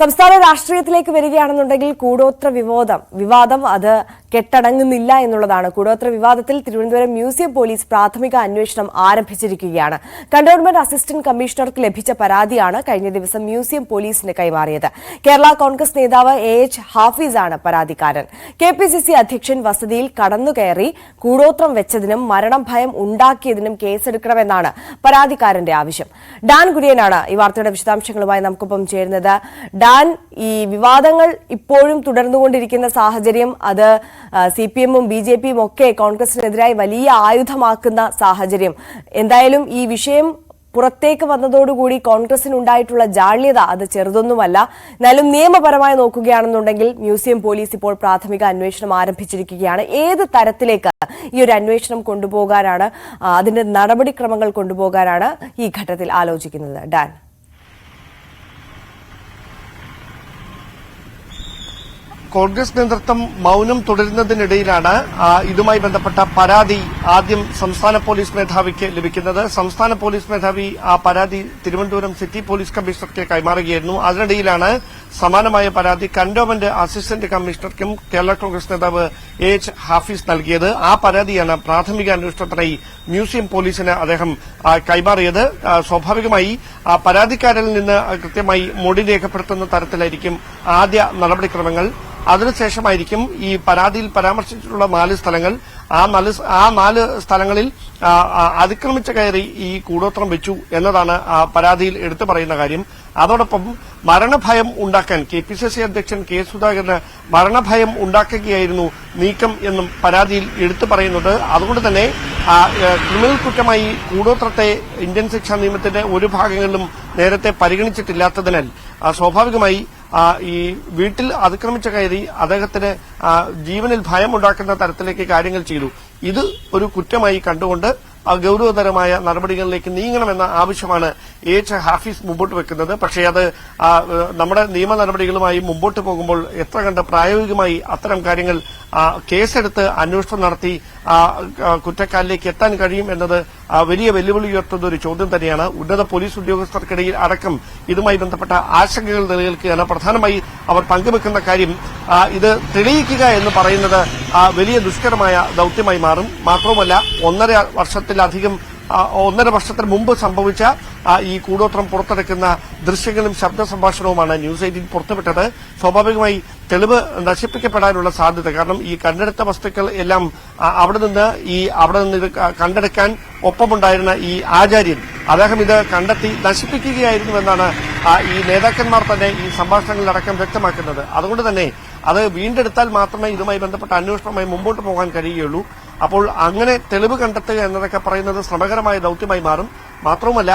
സംസ്ഥാന രാഷ്ട്രീയത്തിലേക്ക് വരികയാണെന്നുണ്ടെങ്കിൽ കൂടോത്ര വിവാദം അത് കെട്ടടങ്ങുന്നില്ല എന്നുള്ളതാണ്. കൂടോത്ര വിവാദത്തിൽ തിരുവനന്തപുരം മ്യൂസിയം പോലീസ് പ്രാഥമിക അന്വേഷണം ആരംഭിച്ചിരിക്കുകയാണ്. കന്റോൺമെന്റ് അസിസ്റ്റന്റ് കമ്മീഷണർക്ക് ലഭിച്ച പരാതിയാണ് കഴിഞ്ഞ ദിവസം മ്യൂസിയം പോലീസിന് കൈമാറിയത്. കേരള കോൺഗ്രസ് നേതാവ് AH ഹാഫീസാണ് പരാതിക്കാരൻ. KPCC അധ്യക്ഷൻ വസതിയിൽ കടന്നുകയറി കൂടോത്രം വെച്ചതിനും മരണം ഭയം ഉണ്ടാക്കിയതിനും കേസെടുക്കണമെന്നാണ് പരാതിക്കാരന്റെ ആവശ്യം. ഡാൻ കുര്യനാണ് ഈ വാർത്തയുടെ വിശദാംശങ്ങളുമായി നമുക്കൊപ്പം ചേരുന്നത്. ഡാൻ, ഈ വിവാദങ്ങൾ ഇപ്പോഴും തുടർന്നുകൊണ്ടിരിക്കുന്ന സാഹചര്യം അത് CPM-ഉം BJP-യും ഒക്കെ കോൺഗ്രസിനെതിരായി വലിയ ആയുധമാക്കുന്ന സാഹചര്യം. എന്തായാലും ഈ വിഷയം പുറത്തേക്ക് വന്നതോടുകൂടി കോൺഗ്രസിനുണ്ടായിട്ടുള്ള ജാള്യത അത് ചെറുതൊന്നുമല്ല. എന്നാലും നിയമപരമായി നോക്കുകയാണെന്നുണ്ടെങ്കിൽ മ്യൂസിയം പോലീസ് ഇപ്പോൾ പ്രാഥമിക അന്വേഷണം ആരംഭിച്ചിരിക്കുകയാണ്. ഏത് തരത്തിലേക്ക് ഈ ഒരു അന്വേഷണം കൊണ്ടുപോകാനാണ്, അതിന്റെ നടപടിക്രമങ്ങൾ കൊണ്ടുപോകാനാണ് ഈ ഘട്ടത്തിൽ ആലോചിക്കുന്നത്? ഡാൻ, കോൺഗ്രസ് നേതൃത്വം മൌനം തുടരുന്നതിനിടയിലാണ് ഇതുമായി ബന്ധപ്പെട്ട പരാതി ആദ്യം സംസ്ഥാന പോലീസ് മേധാവിക്ക് ലഭിക്കുന്നത്. സംസ്ഥാന പോലീസ് മേധാവി ആ പരാതി തിരുവനന്തപുരം സിറ്റി പോലീസ് കമ്മീഷണർക്ക് കൈമാറുകയായിരുന്നു. അതിനിടയിലാണ് സമാനമായ പരാതി കന്റോൺമെന്റ് അസിസ്റ്റന്റ് കമ്മീഷണർക്കും കേരള കോൺഗ്രസ് നേതാവ് AH ഹാഫീസ് നൽകിയത്. ആ പരാതിയാണ് പ്രാഥമിക അന്വേഷണത്തിനായി മ്യൂസിയം പോലീസിന് അദ്ദേഹം കൈമാറിയത്. സ്വാഭാവികമായി പരാതിക്കാരിൽ നിന്ന് കൃത്യമായി മൊഴി രേഖപ്പെടുത്തുന്ന തരത്തിലായിരിക്കും ആദ്യ നടപടിക്രമങ്ങൾ. അതിനുശേഷമായിരിക്കും ഈ പരാതിയിൽ പരാമർശിച്ചിട്ടുള്ള 4 സ്ഥലങ്ങൾ, ആ 4 സ്ഥലങ്ങളിൽ അതിക്രമിച്ച കയറി ഈ കൂടോത്രം വെച്ചു എന്നതാണ് പരാതിയിൽ എടുത്തു പറയുന്ന കാര്യം. അതോടൊപ്പം മരണഭയം ഉണ്ടാക്കാൻ KPCC അധ്യക്ഷൻ K സുധാകരന് മരണഭയം ഉണ്ടാക്കുകയായിരുന്നു നീക്കം എന്നും പരാതിയിൽ എടുത്തു പറയുന്നുണ്ട്. അതുകൊണ്ട് തന്നെ ക്രിമിനൽ കുറ്റമായി കൂടോത്രത്തെ ഇന്ത്യൻ ശിക്ഷാ നിയമത്തിന്റെ ഒരു ഭാഗങ്ങളിലും നേരത്തെ പരിഗണിച്ചിട്ടില്ലാത്തതിനാൽ സ്വാഭാവികമായി ഈ വീട്ടിൽ അതിക്രമിച്ച കയറി അദ്ദേഹത്തിന് ജീവനിൽ ഭയമുണ്ടാക്കുന്ന തരത്തിലേക്ക് കാര്യങ്ങൾ ചെയ്തു. ഇത് ഒരു കുറ്റമായി കണ്ടുകൊണ്ട് ഗൌരവതരമായ നടപടികളിലേക്ക് നീങ്ങണമെന്ന ആവശ്യമാണ് AH ഹാഫീസ് മുമ്പോട്ട് വെക്കുന്നത്. പക്ഷേ അത് നമ്മുടെ നിയമ നടപടികളുമായി മുമ്പോട്ട് പോകുമ്പോൾ എത്ര കണ്ട് പ്രായോഗികമായി അത്തരം കാര്യങ്ങൾ കേസെടുത്ത് അന്വേഷണം നടത്തി കുറ്റക്കാരിലേക്ക് എത്താൻ കഴിയും എന്നത് വലിയ വെല്ലുവിളി ഉയർത്തുന്ന ഒരു ചോദ്യം തന്നെയാണ്. ഉന്നത പോലീസ് ഉദ്യോഗസ്ഥർക്കിടയിൽ അടക്കം ഇതുമായി ബന്ധപ്പെട്ട ആശങ്കകൾ നിലനിൽക്കുകയാണ്. പ്രധാനമായി അവർ പങ്കുവെക്കുന്ന കാര്യം ഇത് തെളിയിക്കുക എന്ന് പറയുന്നത് വലിയ ദുഷ്കരമായ ദൌത്യമായി മാറും. മാത്രവുമല്ല 1.5 വർഷത്തിന് മുമ്പ് സംഭവിച്ച ഈ കൂടോത്രം പുറത്തെടുക്കുന്ന ദൃശ്യങ്ങളും ശബ്ദ സംഭാഷണവുമാണ് ന്യൂസ് 18 പുറത്തുവിട്ടത്. സ്വാഭാവികമായി തെളിവ് നശിപ്പിക്കപ്പെടാനുള്ള സാധ്യത, കാരണം ഈ കണ്ടെടുത്ത വസ്തുക്കൾ എല്ലാം അവിടെ നിന്ന് ഇത് കണ്ടെടുക്കാൻ ഒപ്പമുണ്ടായിരുന്ന ഈ ആചാര്യൻ അദ്ദേഹം ഇത് കണ്ടെത്തി നശിപ്പിക്കുകയായിരുന്നുവെന്നാണ് ഈ നേതാക്കന്മാർ തന്നെ ഈ സംഭാഷണങ്ങളിലടക്കം വ്യക്തമാക്കുന്നത്. അതുകൊണ്ട് തന്നെ അത് വീണ്ടെടുത്താൽ മാത്രമേ ഇതുമായി ബന്ധപ്പെട്ട അന്വേഷണവുമായി മുമ്പോട്ട് പോകാൻ കഴിയുകയുള്ളൂ. അപ്പോൾ അങ്ങനെ തെളിവ് കണ്ടെത്തുക എന്നതൊക്കെ പറയുന്നത് ശ്രമകരമായ ദൌത്യമായി മാറും. മാത്രവുമല്ല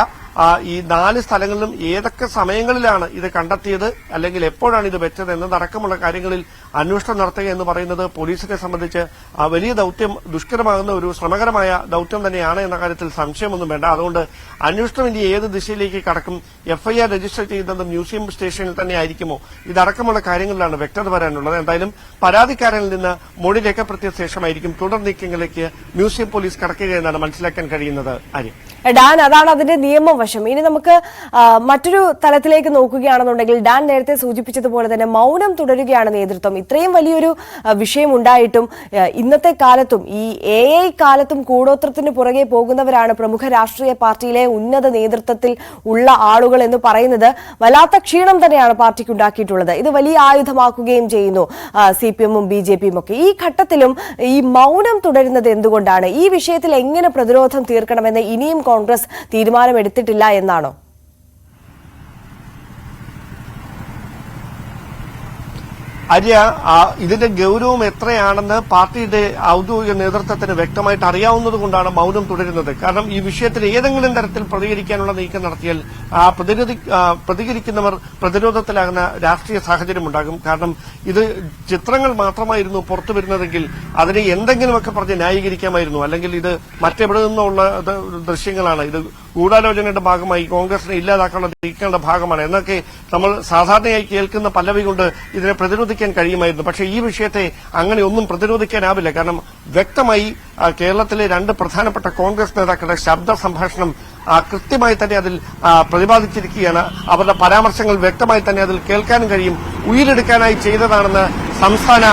ഈ 4 സ്ഥലങ്ങളിലും ഏതൊക്കെ സമയങ്ങളിലാണ് ഇത് കണ്ടെത്തിയത്, അല്ലെങ്കിൽ എപ്പോഴാണ് ഇത് വെച്ചത് എന്നതടക്കമുള്ള കാര്യങ്ങളിൽ അന്വേഷണം നടത്തുക എന്ന് പറയുന്നത് പോലീസിനെ സംബന്ധിച്ച് വലിയ ദൌത്യം, ദുഷ്കരമാകുന്ന ഒരു ശ്രമകരമായ ദൌത്യം തന്നെയാണ് എന്ന കാര്യത്തിൽ സംശയമൊന്നും വേണ്ട. അതുകൊണ്ട് അന്വേഷണം ഇനി ഏത് ദിശയിലേക്ക് കടക്കും, FIR രജിസ്റ്റർ ചെയ്യുന്നത് മ്യൂസിയം സ്റ്റേഷനിൽ തന്നെ ആയിരിക്കുമോ, ഇതടക്കമുള്ള കാര്യങ്ങളിലാണ് വ്യക്തത വരാനുള്ളത്. എന്തായാലും പരാതിക്കാരനിൽ നിന്ന് മൊഴി രേഖപ്പെടുത്തിയ ശേഷമായിരിക്കും തുടർ നീക്കങ്ങളിലേക്ക് മ്യൂസിയം പോലീസ് കടക്കുക എന്നാണ് മനസ്സിലാക്കാൻ കഴിയുന്നത്. ഡാൻ, അതാണ് അതിന്റെ നിയമവശം. ഇനി നമുക്ക് മറ്റൊരു തലത്തിലേക്ക് നോക്കുകയാണെന്നുണ്ടെങ്കിൽ ഡാൻ നേരത്തെ സൂചിപ്പിച്ചതുപോലെ തന്നെ മൗനം തുടരുകയാണ് നേതൃത്വം. ഇത്രയും വലിയൊരു വിഷയം ഉണ്ടായിട്ടും ഇന്നത്തെ കാലത്തും ഈ AI കാലത്തും കൂടോത്രത്തിന് പുറകെ പോകുന്നവരാണ് പ്രമുഖ രാഷ്ട്രീയ പാർട്ടിയിലെ ഉന്നത നേതൃത്വത്തിൽ ഉള്ള ആളുകൾ എന്ന് പറയുന്നത് വല്ലാത്ത ക്ഷീണം തന്നെയാണ് പാർട്ടിക്ക് ഉണ്ടാക്കിയിട്ടുള്ളത്. ഇത് വലിയ ആയുധമാക്കുകയും ചെയ്യുന്നു CPM-ഉം BJP-യും ഒക്കെ. ഈ ഘട്ടത്തിലും ഈ മൗനം തുടരുന്നത് എന്തുകൊണ്ടാണ്? ഈ വിഷയത്തിൽ എങ്ങനെ പ്രതിരോധം തീർക്കണമെന്ന് ഇനിയും കോൺഗ്രസ് തീരുമാനമെടുത്തിട്ടില്ല എന്നാണോ? ഇതിന്റെ ഗൌരവം എത്രയാണെന്ന് പാർട്ടിയുടെ ഔദ്യോഗിക നേതൃത്വത്തിന് വ്യക്തമായിട്ട് അറിയാവുന്നത് കൊണ്ടാണ് മൌനം തുടരുന്നത്. കാരണം ഈ വിഷയത്തിൽ ഏതെങ്കിലും തരത്തിൽ പ്രതികരിക്കാനുള്ള നീക്കം നടത്തിയാൽ പ്രതികരിക്കുന്നവർ പ്രതിരോധത്തിലാകുന്ന രാഷ്ട്രീയ സാഹചര്യം ഉണ്ടാകും. കാരണം ഇത് ചിത്രങ്ങൾ മാത്രമായിരുന്നു പുറത്തു വരുന്നതെങ്കിൽ അതിനെ എന്തെങ്കിലുമൊക്കെ പറഞ്ഞ് ന്യായീകരിക്കാമായിരുന്നു. അല്ലെങ്കിൽ ഇത് മറ്റെവിടെ നിന്നുള്ള ദൃശ്യങ്ങളാണ്, ഇത് ഗൂഢാലോചനയുടെ ഭാഗമായി കോൺഗ്രസിനെ ഇല്ലാതാക്കാനുള്ള നീക്കേണ്ട ഭാഗമാണ് എന്നൊക്കെ നമ്മൾ സാധാരണയായി കേൾക്കുന്ന പല്ലവി കൊണ്ട് ഇതിനെ പ്രതിരോധിക്കാൻ കഴിയുമായിരുന്നു. പക്ഷേ ഈ വിഷയത്തെ അങ്ങനെ ഒന്നും പ്രതിരോധിക്കാനാവില്ല. കാരണം വ്യക്തമായി കേരളത്തിലെ രണ്ട് പ്രധാനപ്പെട്ട കോൺഗ്രസ് നേതാക്കളുടെ ശബ്ദ സംഭാഷണം കൃത്യമായി തന്നെ അതിൽ പ്രതിപാദിച്ചിരിക്കുകയാണ്. അവരുടെ പരാമർശങ്ങൾ വ്യക്തമായി തന്നെ അതിൽ കേൾക്കാനും കഴിയും. ഉയിരെടുക്കാനായി ചെയ്തതാണെന്ന് സംസ്ഥാന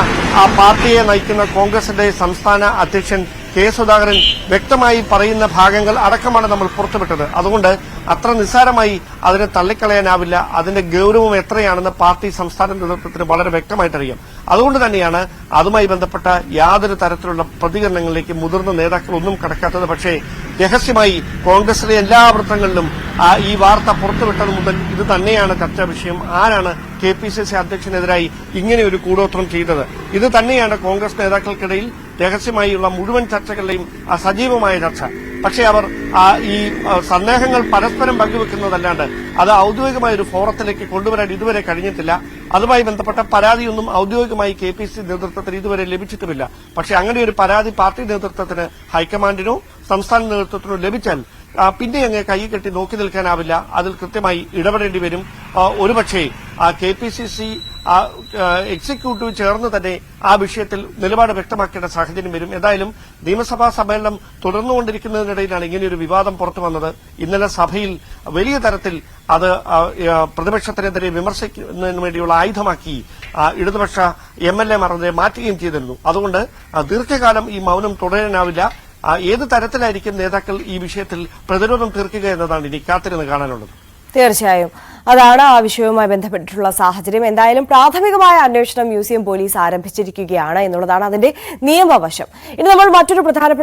പാർട്ടിയെ നയിക്കുന്ന കോൺഗ്രസിന്റെ സംസ്ഥാന അധ്യക്ഷൻ കെ സുധാകരൻ വ്യക്തമായി പറയുന്ന ഭാഗങ്ങൾ അടക്കമാണ് നമ്മൾ പുറത്തുവിട്ടത്. അതുകൊണ്ട് അത്ര നിസ്സാരമായി അതിനെ തള്ളിക്കളയാനാവില്ല. അതിന്റെ ഗൌരവം എത്രയാണെന്ന് പാർട്ടി സംസ്ഥാന നേതൃത്വത്തിന് വളരെ വ്യക്തമായിട്ടറിയാം. അതുകൊണ്ട് തന്നെയാണ് അതുമായി ബന്ധപ്പെട്ട യാതൊരു തരത്തിലുള്ള പ്രതികരണങ്ങളിലേക്ക് മുതിർന്ന നേതാക്കൾ ഒന്നും കടക്കാത്തത്. പക്ഷേ രഹസ്യമായി കോൺഗ്രസിലെ എല്ലാ വൃത്തങ്ങളിലും ഈ വാർത്ത പുറത്തുവിട്ടത് മുതൽ ഇത് തന്നെയാണ് ചർച്ചാ വിഷയം. ആരാണ് KPCC അധ്യക്ഷനെതിരായി ഇങ്ങനെ ഒരു കൂടോത്രം ചെയ്തത്? ഇത് തന്നെയാണ് കോൺഗ്രസ് നേതാക്കൾക്കിടയിൽ രഹസ്യമായുള്ള മുഴുവൻ ചർച്ചകളുടെയും സജീവമായ ചർച്ച. പക്ഷേ അവർ ഈ സന്ദേഹങ്ങൾ പരസ്പരം പങ്കുവെക്കുന്നതല്ലാണ്ട് അത് ഔദ്യോഗികമായ ഒരു ഫോറത്തിലേക്ക് കൊണ്ടുവരാൻ ഇതുവരെ കഴിഞ്ഞിട്ടില്ല. അതുമായി ബന്ധപ്പെട്ട പരാതിയൊന്നും ഔദ്യോഗികമായി KPCC നേതൃത്വത്തിന് ഇതുവരെ ലഭിച്ചിട്ടുമില്ല. പക്ഷേ അങ്ങനെ ഒരു പരാതി പാർട്ടി നേതൃത്വത്തിന് ഹൈക്കമാൻഡിനോ സംസ്ഥാന നേതൃത്വത്തിനോ ലഭിച്ചാൽ പിന്നെ അങ്ങ് കൈ കെട്ടി നോക്കി നിൽക്കാനാവില്ല. അതിൽ കൃത്യമായി ഇടപെടേണ്ടി വരും. ഒരുപക്ഷേ KPCC എക്സിക്യൂട്ടീവ് ചേർന്ന് തന്നെ ആ വിഷയത്തിൽ നിലപാട് വ്യക്തമാക്കേണ്ട സാഹചര്യം വരും. എന്തായാലും നിയമസഭാ സമ്മേളനം തുടർന്നുകൊണ്ടിരിക്കുന്നതിനിടയിലാണ് ഇങ്ങനെയൊരു വിവാദം പുറത്തു വന്നത്. ഇന്നലെ സഭയിൽ വലിയ തരത്തിൽ അത് പ്രതിപക്ഷത്തിനെതിരെ വിമർശിക്കുന്നതിന് വേണ്ടിയുള്ള ആയുധമാക്കി ഇടതുപക്ഷ MLA മാരെ മാറ്റുകയും ചെയ്തിരുന്നു. അതുകൊണ്ട് ദീർഘകാലം ഈ മൌനം തുടരാനാവില്ല. ഏത് തരത്തിലായിരിക്കും നേതാക്കൾ ഈ വിഷയത്തിൽ പ്രതിരോധം തീർക്കുക എന്നതാണ് ഇനി കാത്തിരുന്ന് കാണാനുള്ളത്. തീർച്ചയായും അതാണ് ആ വിഷയവുമായി ബന്ധപ്പെട്ടിട്ടുള്ള സാഹചര്യം. എന്തായാലും പ്രാഥമികമായ അന്വേഷണം മ്യൂസിയം പോലീസ് ആരംഭിച്ചിരിക്കുകയാണ് എന്നുള്ളതാണ് അതിന്റെ നിയമവശം. ഇനി നമ്മൾ മറ്റൊരു പ്രധാനപ്പെട്ട